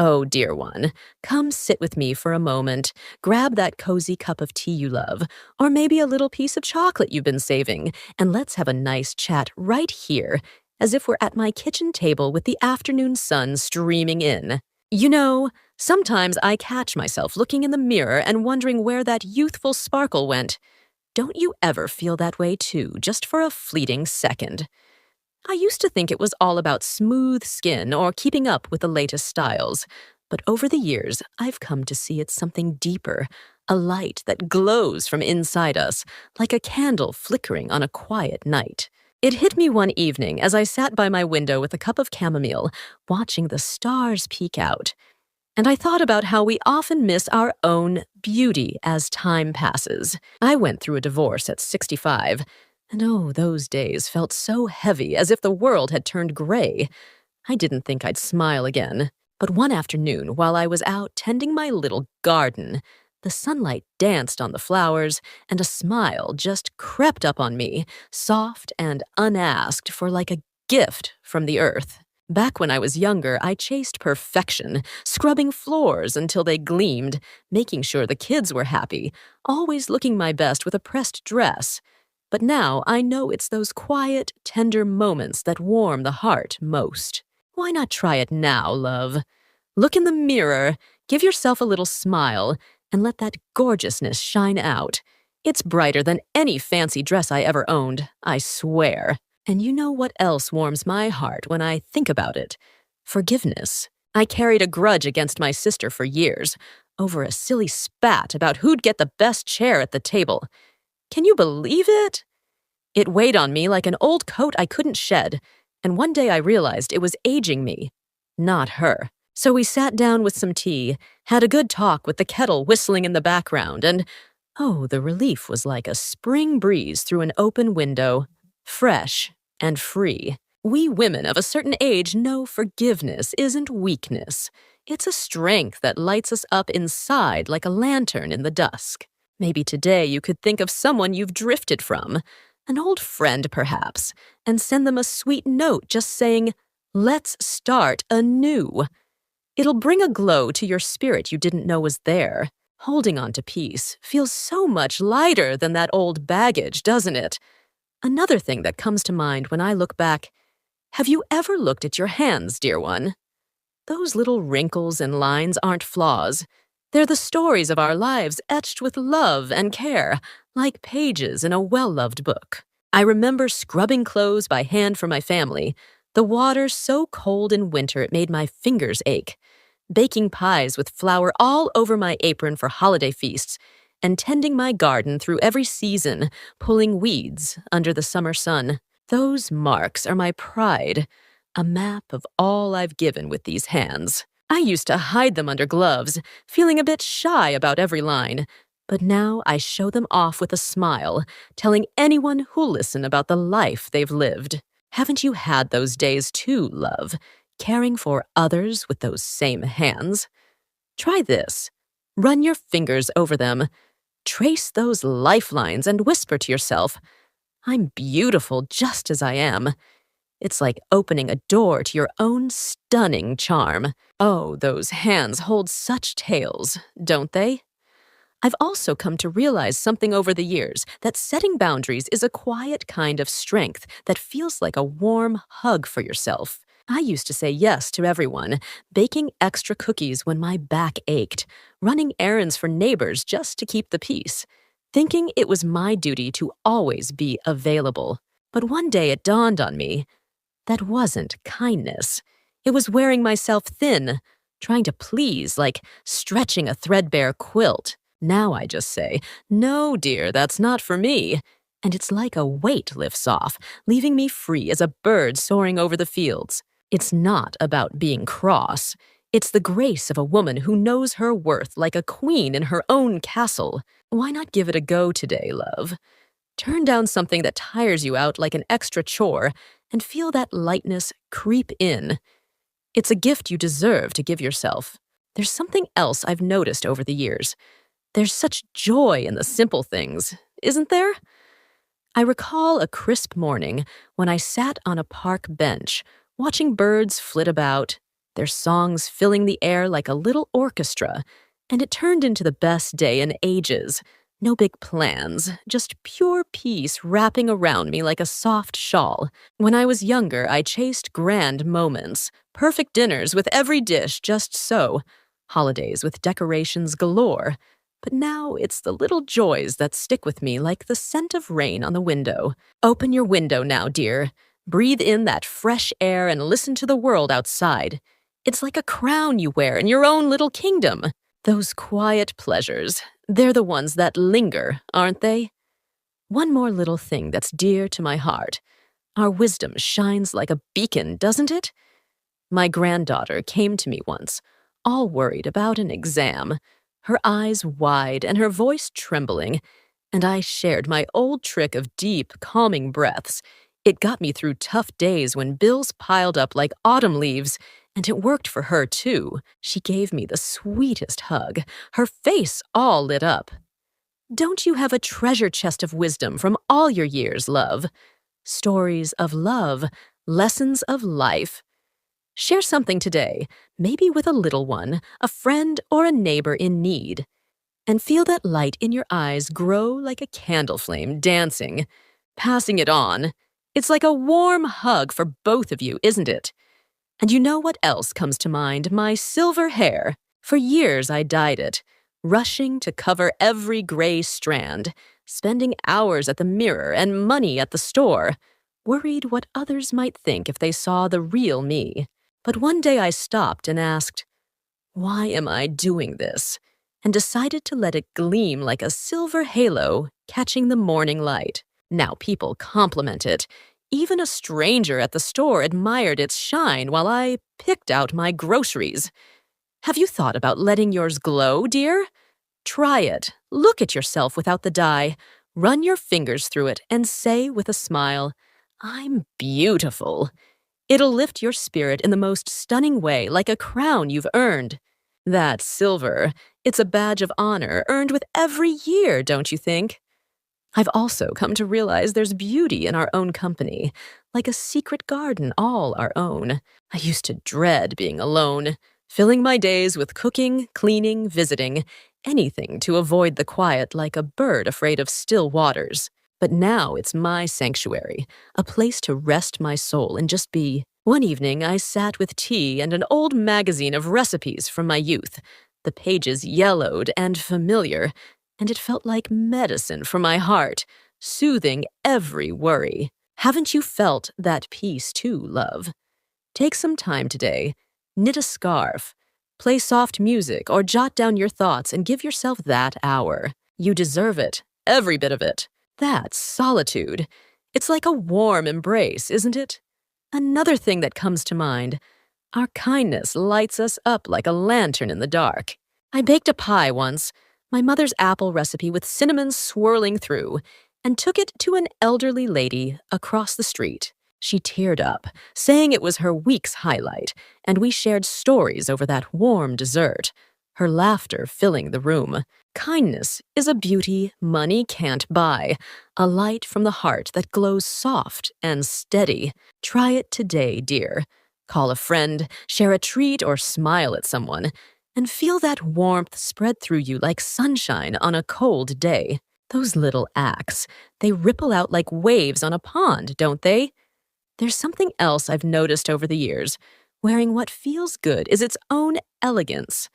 Oh, dear one, come sit with me for a moment. Grab that cozy cup of tea you love, or maybe a little piece of chocolate you've been saving, and let's have a nice chat right here, as if we're at my kitchen table with the afternoon sun streaming in. You know, sometimes I catch myself looking in the mirror and wondering where that youthful sparkle went. Don't you ever feel that way too, just for a fleeting second? I used to think it was all about smooth skin or keeping up with the latest styles, but over the years, I've come to see it's something deeper, a light that glows from inside us, like a candle flickering on a quiet night. It hit me one evening as I sat by my window with a cup of chamomile, watching the stars peek out. And I thought about how we often miss our own beauty as time passes. I went through a divorce at 65, and oh, those days felt so heavy, as if the world had turned gray. I didn't think I'd smile again. But one afternoon, while I was out tending my little garden, the sunlight danced on the flowers, and a smile just crept up on me, soft and unasked, for like a gift from the earth. Back when I was younger, I chased perfection, scrubbing floors until they gleamed, making sure the kids were happy, always looking my best with a pressed dress. But now I know it's those quiet, tender moments that warm the heart most. Why not try it now, love? Look in the mirror, give yourself a little smile, and let that gorgeousness shine out. It's brighter than any fancy dress I ever owned, I swear. And you know what else warms my heart when I think about it? Forgiveness. I carried a grudge against my sister for years, over a silly spat about who'd get the best chair at the table. Can you believe it? It weighed on me like an old coat I couldn't shed, and one day I realized it was aging me, not her. So we sat down with some tea, had a good talk with the kettle whistling in the background, and oh, the relief was like a spring breeze through an open window, fresh and free. We women of a certain age know forgiveness isn't weakness. It's a strength that lights us up inside like a lantern in the dusk. Maybe today you could think of someone you've drifted from, an old friend perhaps, and send them a sweet note just saying, "Let's start anew." It'll bring a glow to your spirit you didn't know was there. Holding on to peace feels so much lighter than that old baggage, doesn't it? Another thing that comes to mind when I look back, have you ever looked at your hands, dear one? Those little wrinkles and lines aren't flaws. They're the stories of our lives etched with love and care, like pages in a well-loved book. I remember scrubbing clothes by hand for my family, the water so cold in winter it made my fingers ache, baking pies with flour all over my apron for holiday feasts, and tending my garden through every season, pulling weeds under the summer sun. Those marks are my pride, a map of all I've given with these hands. I used to hide them under gloves, feeling a bit shy about every line, but now I show them off with a smile, telling anyone who'll listen about the life they've lived. Haven't you had those days too, love, caring for others with those same hands? Try this. Run your fingers over them. Trace those lifelines and whisper to yourself, "I'm beautiful just as I am." It's like opening a door to your own stunning charm. Oh, those hands hold such tales, don't they? I've also come to realize something over the years, that setting boundaries is a quiet kind of strength that feels like a warm hug for yourself. I used to say yes to everyone, baking extra cookies when my back ached, running errands for neighbors just to keep the peace, thinking it was my duty to always be available. But one day it dawned on me, that wasn't kindness. It was wearing myself thin, trying to please, like stretching a threadbare quilt. Now I just say, "No, dear, that's not for me." And it's like a weight lifts off, leaving me free as a bird soaring over the fields. It's not about being cross. It's the grace of a woman who knows her worth like a queen in her own castle. Why not give it a go today, love? Turn down something that tires you out like an extra chore and feel that lightness creep in. It's a gift you deserve to give yourself. There's something else I've noticed over the years. There's such joy in the simple things, isn't there? I recall a crisp morning when I sat on a park bench, watching birds flit about, their songs filling the air like a little orchestra, and it turned into the best day in ages. No big plans, just pure peace wrapping around me like a soft shawl. When I was younger, I chased grand moments, perfect dinners with every dish just so, holidays with decorations galore. But now it's the little joys that stick with me like the scent of rain on the window. Open your window now, dear. Breathe in that fresh air and listen to the world outside. It's like a crown you wear in your own little kingdom. Those quiet pleasures, they're the ones that linger, aren't they? One more little thing that's dear to my heart. Our wisdom shines like a beacon, doesn't it? My granddaughter came to me once, all worried about an exam, her eyes wide and her voice trembling, and I shared my old trick of deep, calming breaths. It got me through tough days when bills piled up like autumn leaves, and it worked for her, too. She gave me the sweetest hug, her face all lit up. Don't you have a treasure chest of wisdom from all your years, love? Stories of love, lessons of life. Share something today, maybe with a little one, a friend, or a neighbor in need. And feel that light in your eyes grow like a candle flame dancing. Passing it on. It's like a warm hug for both of you, isn't it? And you know what else comes to mind? My silver hair. For years I dyed it, rushing to cover every gray strand, spending hours at the mirror and money at the store, worried what others might think if they saw the real me. But one day I stopped and asked, why am I doing this? And decided to let it gleam like a silver halo catching the morning light. Now people compliment it. Even a stranger at the store admired its shine while I picked out my groceries. Have you thought about letting yours glow, dear? Try it. Look at yourself without the dye. Run your fingers through it and say with a smile, I'm beautiful. It'll lift your spirit in the most stunning way, like a crown you've earned. That's silver. It's a badge of honor earned with every year, don't you think? I've also come to realize there's beauty in our own company, like a secret garden all our own. I used to dread being alone, filling my days with cooking, cleaning, visiting, anything to avoid the quiet like a bird afraid of still waters. But now it's my sanctuary, a place to rest my soul and just be. One evening, I sat with tea and an old magazine of recipes from my youth. The pages yellowed and familiar, and it felt like medicine for my heart, soothing every worry. Haven't you felt that peace too, love? Take some time today, knit a scarf, play soft music, or jot down your thoughts and give yourself that hour. You deserve it, every bit of it. That's solitude. It's like a warm embrace, isn't it? Another thing that comes to mind, our kindness lights us up like a lantern in the dark. I baked a pie once, my mother's apple recipe with cinnamon swirling through, and took it to an elderly lady across the street. She teared up, saying it was her week's highlight, and we shared stories over that warm dessert, her laughter filling the room. Kindness is a beauty money can't buy, a light from the heart that glows soft and steady. Try it today, dear. Call a friend, share a treat, or smile at someone, and feel that warmth spread through you like sunshine on a cold day. Those little acts, they ripple out like waves on a pond, don't they? There's something else I've noticed over the years. Wearing what feels good is its own elegance.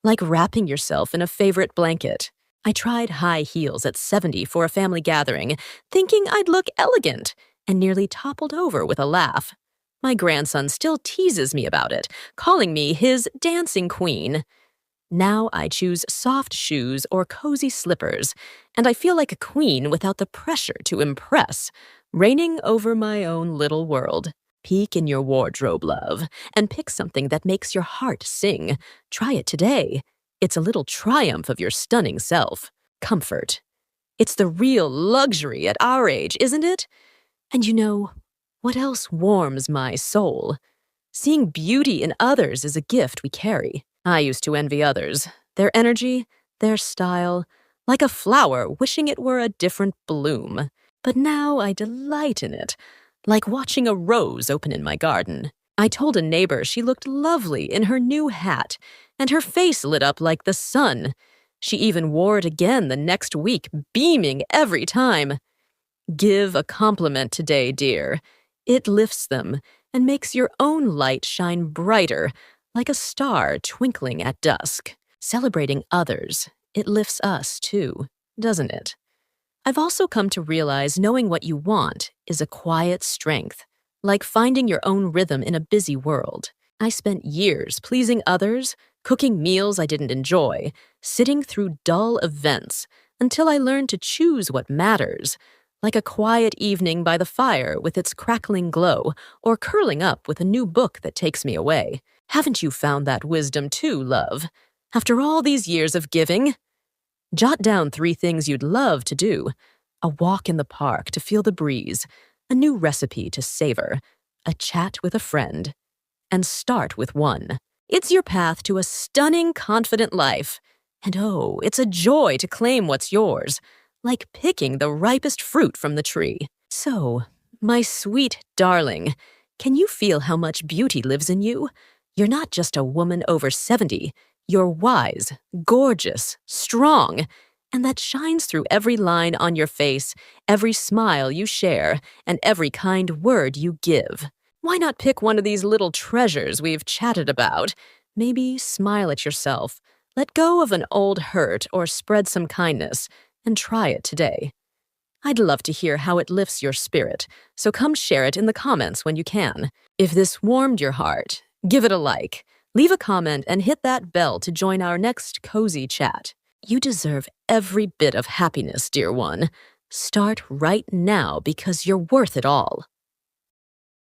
Like wrapping yourself in a favorite blanket. I tried high heels at 70 for a family gathering, thinking I'd look elegant, and nearly toppled over with a laugh. My grandson still teases me about it, calling me his dancing queen. Now I choose soft shoes or cozy slippers, and I feel like a queen without the pressure to impress, reigning over my own little world. Peek in your wardrobe, love, and pick something that makes your heart sing. Try it today. It's a little triumph of your stunning self. Comfort. It's the real luxury at our age, isn't it? And you know, what else warms my soul? Seeing beauty in others is a gift we carry. I used to envy others. Their energy, their style, like a flower wishing it were a different bloom. But now I delight in it. Like watching a rose open in my garden. I told a neighbor she looked lovely in her new hat, and her face lit up like the sun. She even wore it again the next week, beaming every time. Give a compliment today, dear. It lifts them and makes your own light shine brighter, like a star twinkling at dusk. Celebrating others, it lifts us too, doesn't it? I've also come to realize knowing what you want is a quiet strength, like finding your own rhythm in a busy world. I spent years pleasing others, cooking meals I didn't enjoy, sitting through dull events, until I learned to choose what matters, like a quiet evening by the fire with its crackling glow, or curling up with a new book that takes me away. Haven't you found that wisdom too, love? After all these years of giving? Jot down 3 things you'd love to do: a walk in the park to feel the breeze, a new recipe to savor, a chat with a friend, and start with one. It's your path to a stunning, confident life. And oh, it's a joy to claim what's yours, like picking the ripest fruit from the tree. So, my sweet darling, can you feel how much beauty lives in you? You're not just a woman over 70. You're wise, gorgeous, strong, and that shines through every line on your face, every smile you share, and every kind word you give. Why not pick one of these little treasures we've chatted about? Maybe smile at yourself, let go of an old hurt, or spread some kindness, and try it today. I'd love to hear how it lifts your spirit, so come share it in the comments when you can. If this warmed your heart, give it a like, leave a comment, and hit that bell to join our next cozy chat. You deserve every bit of happiness, dear one. Start right now because you're worth it all.